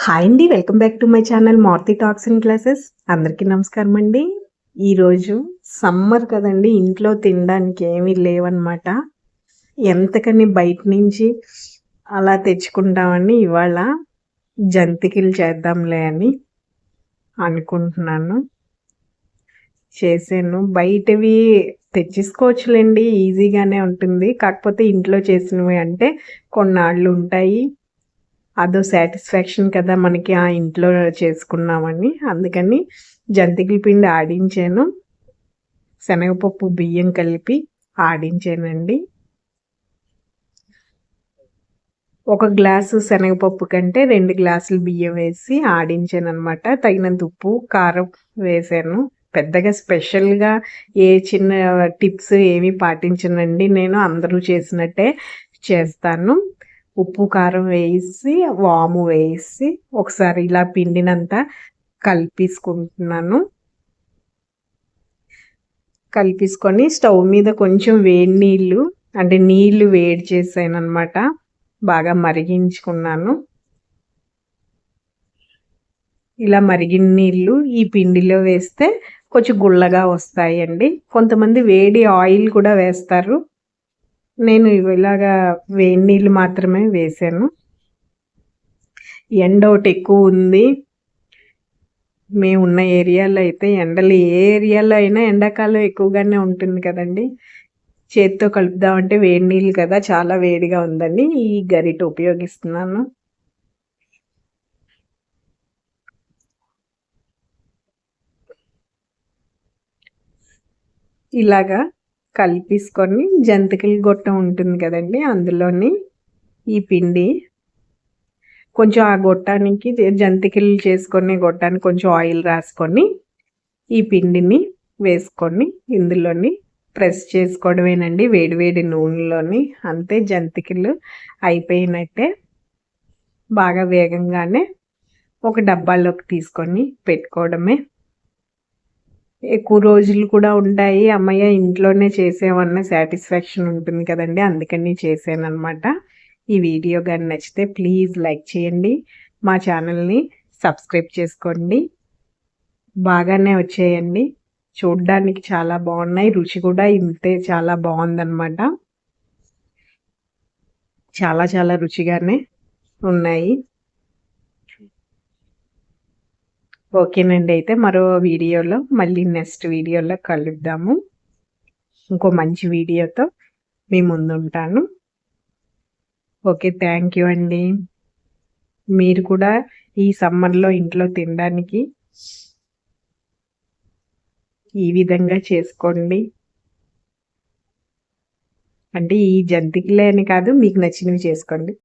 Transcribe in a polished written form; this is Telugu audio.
హాయ్ అండి, welcome back to my channel Maruthi talks and classes. అందరికీ నమస్కారం అండి. ఈరోజు సమ్మర్ కదండి, ఇంట్లో తినడానికి ఏమీ లేవన్నమాట. ఎంతకని బయట నుంచి అలా తెచ్చుకుంటామని ఇవాళ జంతికలు చేద్దాంలే అని అనుకుంటున్నాను. చేసాను. బయటవి తెచ్చేసుకోవచ్చులేండి, ఈజీగానే ఉంటుంది. కాకపోతే ఇంట్లో చేసినవి అంటే కొన్నాళ్ళు ఉంటాయి. అదో సాటిస్ఫాక్షన్ కదా మనకి, ఆ ఇంట్లో చేసుకున్నామని. అందుకని జంతికల పిండి ఆడించాను, శనగపప్పు బియ్యం కలిపి ఆడించానండి. 1 గ్లాసు శనగపప్పు కంటే 2 గ్లాసులు బియ్యం వేసి ఆడించాను అనమాట. తగినంత ఉప్పు కారం వేసాను. పెద్దగా స్పెషల్గా ఏ చిన్న టిప్స్ ఏమీ పాటించనండి, నేను అందరూ చేసినట్టే చేస్తాను. ఉప్పు కారం వేసి వాము వేసి ఒకసారి ఇలా పిండినంతా కలిపేసుకుంటున్నాను. కలిపేసుకొని స్టవ్ మీద కొంచెం వేడి నీళ్ళు, అంటే నీళ్లు వేడి చేసాను అనమాట. బాగా మరిగించుకున్నాను. ఇలా మరిగిన నీళ్ళు ఈ పిండిలో వేస్తే కొంచెం గుల్లగా వస్తాయండి. కొంతమంది వేడి ఆయిల్ కూడా వేస్తారు. నేను ఇలాగా వేడి నీళ్ళు మాత్రమే వేసాను. ఎండ ఒకటి ఎక్కువ ఉంది. మేమున్న ఏరియాలో అయితే ఎండలు, ఏ ఏరియాలో అయినా ఎండాకాలం ఎక్కువగానే ఉంటుంది కదండి. చేతితో కలుపుదామంటే వేడి నీళ్ళు కదా, చాలా వేడిగా ఉందని ఈ గరిట ఉపయోగిస్తున్నాను. ఇలాగా కలిపేసుకొని జంతికల గొట్టం ఉంటుంది కదండి, అందులోని ఈ పిండి కొంచెం, ఆ గొట్టానికి జంతికలు చేసుకొని గొట్టానికి కొంచెం ఆయిల్ రాసుకొని ఈ పిండిని వేసుకొని ఇందులోని ప్రెస్ చేసుకోవడమేనండి, వేడివేడి నూనెలోని. అంతే, జంతికలు అయిపోయినట్టే. బాగా వేగంగానే ఒక డబ్బాలోకి తీసుకొని పెట్టుకోవడమే. ఎక్కువ రోజులు కూడా ఉంటాయి. అమ్మయ్య ఇంట్లోనే చేసేవన్న సాటిస్ఫాక్షన్ ఉంటుంది కదండి, అందుకని చేశాను అనమాట. ఈ వీడియో కానీ నచ్చితే ప్లీజ్ లైక్ చేయండి, మా ఛానల్ని సబ్స్క్రైబ్ చేసుకోండి. బాగానే వచ్చాయండి, చూడ్డానికి చాలా బాగున్నాయి, రుచి కూడా ఇంతే చాలా బాగుందన్నమాట. చాలా చాలా రుచిగానే ఉన్నాయి. ఓకేనండి, అయితే మరో వీడియోలో మళ్ళీ నెక్స్ట్ వీడియోలో కలుద్దాము. ఇంకో మంచి వీడియోతో మీ ముందుంటాను. ఓకే, థ్యాంక్ యూ అండి. మీరు కూడా ఈ సమ్మర్లో ఇంట్లో తినడానికి ఈ విధంగా చేసుకోండి. అంటే ఈ జంతికలే అని కాదు, మీకు నచ్చినవి చేసుకోండి.